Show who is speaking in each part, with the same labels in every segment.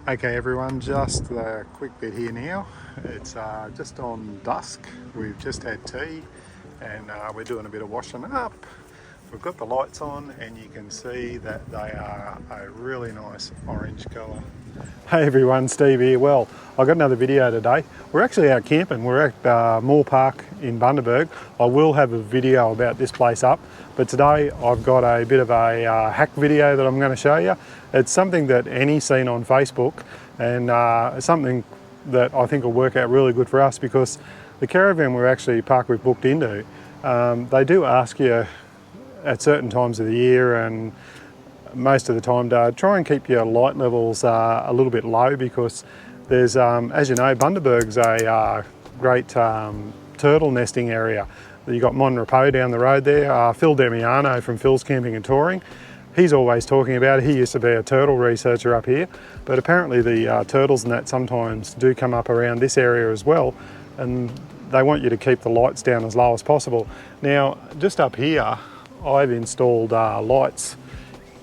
Speaker 1: Okay everyone, just a quick bit here now. It's just on dusk. We've just had tea and we're doing a bit of washing up. We've got the lights on and you can see that they are a really nice orange colour. Hey everyone, Steve here. Well, I've got another video today. We're actually out camping. We're at Moore Park in Bundaberg. I will have a video about this place up, but today I've got a bit of a hack video that I'm going to show you. It's something that Annie's seen on Facebook, and it's something that I think will work out really good for us because the caravan we're actually parked we've booked into, they do ask you at certain times of the year and most of the time to try and keep your light levels a little bit low because there's, as you know, Bundaberg's a great turtle nesting area. You've got Monrepo down the road there. Phil Demiano from Phil's Camping and Touring, he's always talking about it. He used to be a turtle researcher up here, but apparently the turtles and that sometimes do come up around this area as well, and they want you to keep the lights down as low as possible. Now, just up here, I've installed lights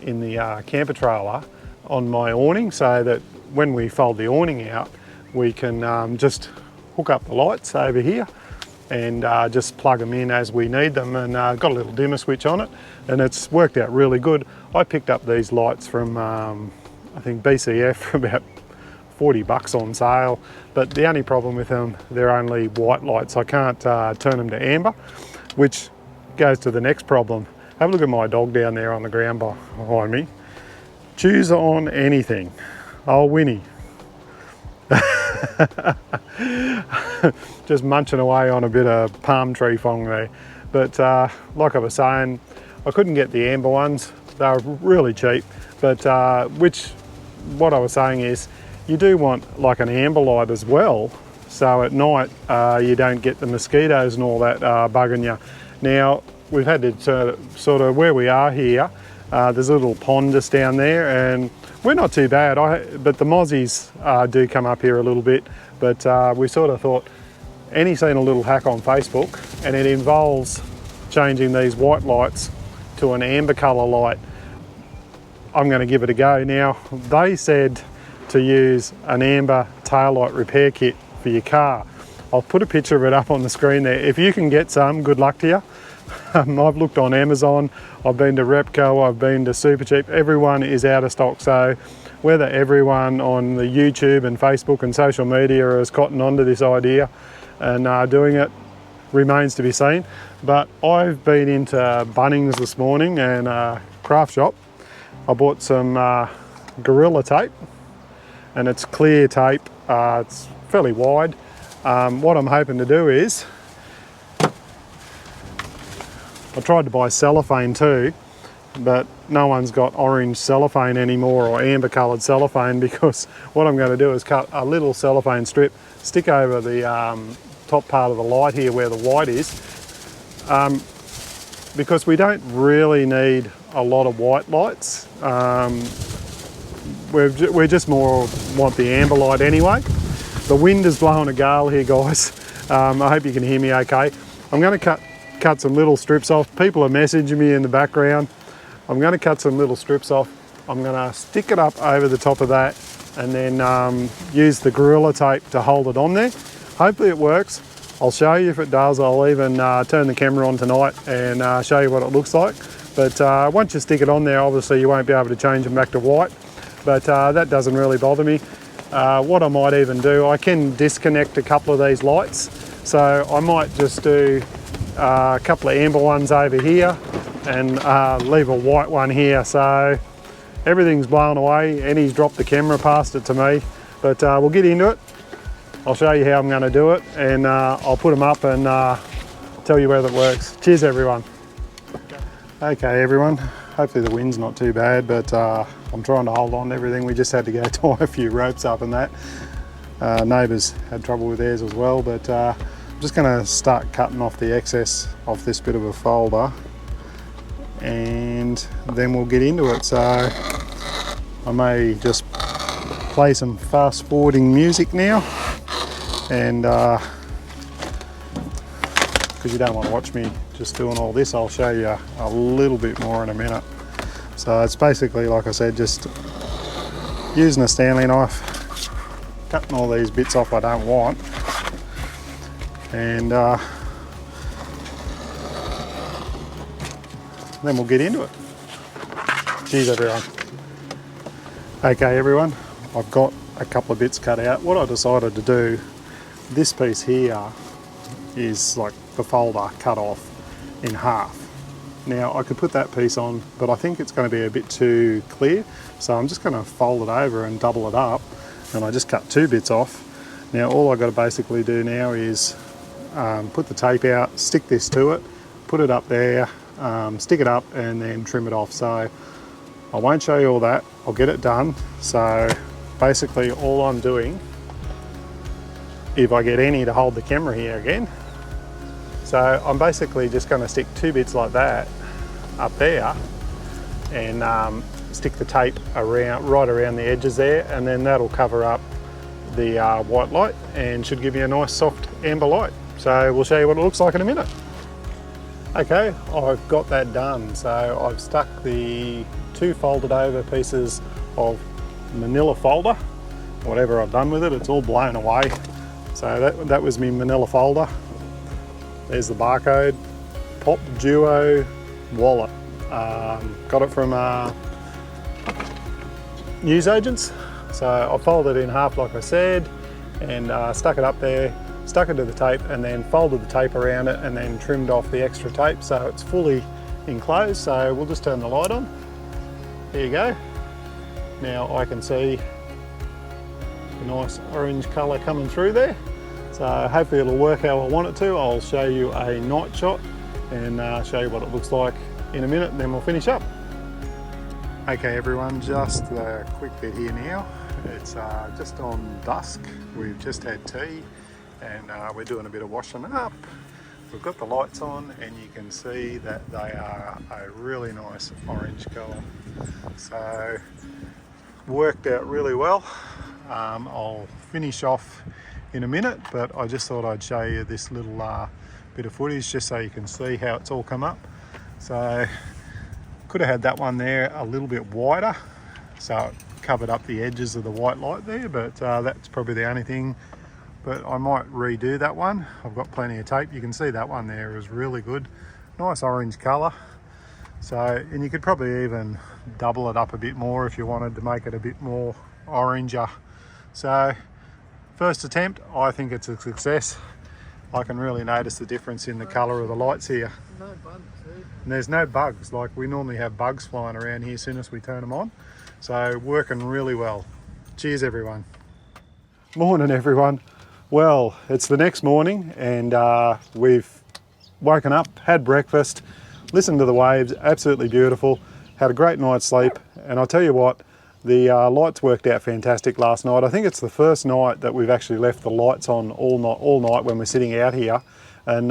Speaker 1: in the camper trailer on my awning so that when we fold the awning out, we can just hook up the lights over here and just plug them in as we need them, and got a little dimmer switch on it, and it's worked out really good. I picked up these lights from I think BCF for about 40 bucks on sale, but the only problem with them, they're only white lights. I can't turn them to amber, which goes to the next problem. Have a look at my dog down there on the ground behind me. Choose on anything. Oh, Winnie. Just munching away on a bit of palm tree fong there. But like I was saying, I couldn't get the amber ones. They were really cheap, but what I was saying is you do want like an amber light as well, so at night you don't get the mosquitoes and all that bugging you. Now, we've had to sort of where we are here, there's a little pond just down there and we're not too bad, but the mozzies do come up here a little bit, but we sort of thought, Annie's seen a little hack on Facebook and it involves changing these white lights to an amber colour light. I'm going to give it a go. Now, they said to use an amber taillight repair kit for your car. I'll put a picture of it up on the screen there. If you can get some, good luck to you. I've looked on Amazon, I've been to Repco, I've been to Supercheap, everyone is out of stock. So whether everyone on the YouTube and Facebook and social media has cottoned onto this idea and doing it remains to be seen. But I've been into Bunnings this morning and craft shop. I bought some Gorilla tape, and it's clear tape, it's fairly wide. What I'm hoping to do is, I tried to buy cellophane too, but no one's got orange cellophane anymore or amber coloured cellophane, because what I'm going to do is cut a little cellophane strip, stick over the top part of the light here where the white is, because we don't really need a lot of white lights. We just more want the amber light anyway. The wind is blowing a gale here, guys. I hope you can hear me okay. I'm going to cut some little strips off. People are messaging me in the background. I'm going to cut some little strips off. I'm going to stick it up over the top of that and then use the Gorilla tape to hold it on there. Hopefully it works. I'll show you if it does. I'll even turn the camera on tonight and show you what it looks like. But once you stick it on there, obviously you won't be able to change them back to white, but that doesn't really bother me. What I might even do, I can disconnect a couple of these lights. So I might just do a couple of amber ones over here and leave a white one here. So everything's blown away. Annie's dropped the camera, passed it to me, but we'll get into it. I'll show you how I'm going to do it, and I'll put them up and tell you whether it works. Cheers everyone. Okay everyone, hopefully the wind's not too bad, but I'm trying to hold on to everything. We just had to go tie a few ropes up and that. Neighbours had trouble with theirs as well, but I'm just going to start cutting off the excess of this bit of a folder and then we'll get into it. So I may just play some fast forwarding music now, and because you don't want to watch me just doing all this, I'll show you a little bit more in a minute. So it's basically, like I said, just Using a Stanley knife, cutting all these bits off I don't want, and then we'll get into it. Cheers everyone. Okay everyone, I've got a couple of bits cut out. What I decided to do, this piece here is like the folder cut off in half. Now I could put that piece on, but I think it's going to be a bit too clear, so I'm just going to fold it over and double it up, and I just cut two bits off. Now all I've got to basically do now is put the tape out, stick this to it, put it up there, stick it up, and then trim it off. So I won't show you all that, I'll get it done. So basically all I'm doing, if I get any to hold the camera here again, so I'm basically just going to stick two bits like that up there and stick the tape around, right around the edges there, and then that'll cover up the white light and should give you a nice soft amber light. So we'll show you what it looks like in a minute. Okay, I've got that done. So I've stuck the two folded over pieces of manila folder, whatever I've done with it, it's all blown away. So that was my manila folder. There's the barcode, Pop Duo wallet. Got it from newsagents. So I folded it in half like I said, and stuck it up there, stuck it to the tape, and then folded the tape around it and then trimmed off the extra tape so it's fully enclosed. So we'll just turn the light on. There you go. Now I can see the nice orange colour coming through there. So hopefully it'll work how I want it to. I'll show you a night shot and show you what it looks like in a minute, and then we'll finish up. Okay everyone, just a quick bit here now. It's just on dusk. We've just had tea and we're doing a bit of washing up. We've got the lights on and you can see that they are a really nice orange colour. So worked out really well. I'll finish off in a minute, but I just thought I'd show you this little bit of footage just so you can see how it's all come up. So could have had that one there a little bit wider, so it covered up the edges of the white light there, but that's probably the only thing. But I might redo that one. I've got plenty of tape. You can see that one there is really good. Nice orange colour. So, and you could probably even double it up a bit more if you wanted to make it a bit more oranger. So, first attempt, I think it's a success. I can really notice the difference in the colour of the lights here.
Speaker 2: No bugs, eh?
Speaker 1: And there's no bugs, like we normally have bugs flying around here as soon as we turn them on. So working really well. Cheers everyone. Morning everyone. Well, it's the next morning and we've woken up, had breakfast, listened to the waves, absolutely beautiful, had a great night's sleep, and I'll tell you what, the lights worked out fantastic last night. I think it's the first night that we've actually left the lights on all night when we're sitting out here, and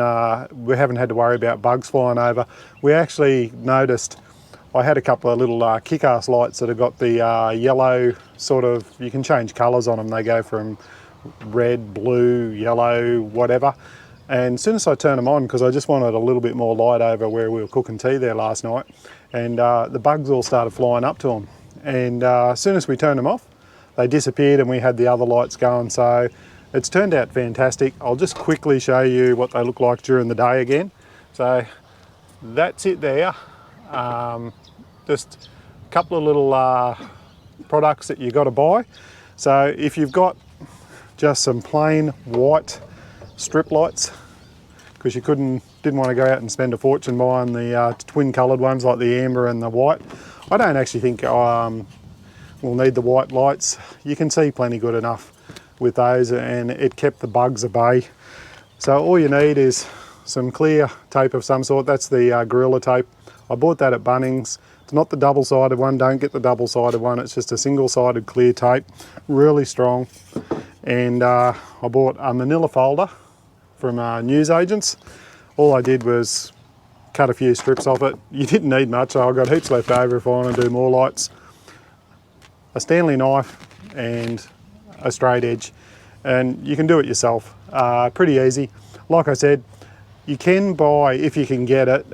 Speaker 1: we haven't had to worry about bugs flying over. We actually noticed, I had a couple of little kick-ass lights that have got the yellow sort of, you can change colours on them, they go from red, blue, yellow, whatever. And as soon as I turned them on, because I just wanted a little bit more light over where we were cooking tea there last night, and the bugs all started flying up to them. And as soon as we turned them off, they disappeared and we had the other lights going. So it's turned out fantastic. I'll just quickly show you what they look like during the day again. So that's it there. Just a couple of little products that you got to buy. So if you've got just some plain white strip lights, because you didn't want to go out and spend a fortune buying the twin coloured ones like the amber and the white. I don't actually think we'll need the white lights. You can see plenty good enough with those, and it kept the bugs at bay. So all you need is some clear tape of some sort. That's the Gorilla tape. I bought that at Bunnings. It's not the double-sided one, don't get the double-sided one. It's just a single-sided clear tape, really strong. And I bought a manila folder from newsagents. All I did was cut a few strips off it. You didn't need much, so I've got heaps left over if I want to do more lights. A Stanley knife and a straight edge, and you can do it yourself. Pretty easy. Like I said, you can buy, if you can get it,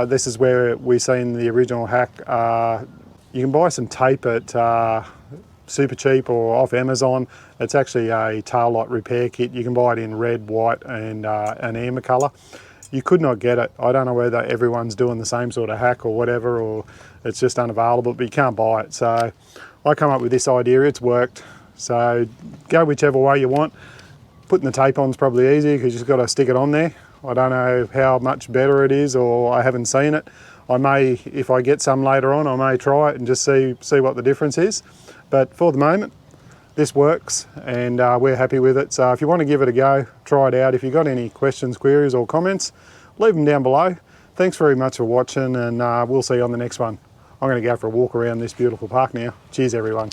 Speaker 1: this is where we've seen the original hack, you can buy some tape at super cheap or off Amazon. It's actually a tail light repair kit. You can buy it in red, white and an amber colour. You could not get it. I don't know whether everyone's doing the same sort of hack or whatever, or it's just unavailable, but you can't buy it. So I come up with this idea, it's worked. So go whichever way you want. Putting the tape on is probably easy because you've got to stick it on there. I don't know how much better it is, or I haven't seen it. I may, if I get some later on, I may try it and just see what the difference is. But for the moment, this works and we're happy with it. So if you want to give it a go, try it out. If you've got any questions, queries or comments, leave them down below. Thanks very much for watching, and we'll see you on the next one. I'm going to go for a walk around this beautiful park now. Cheers everyone.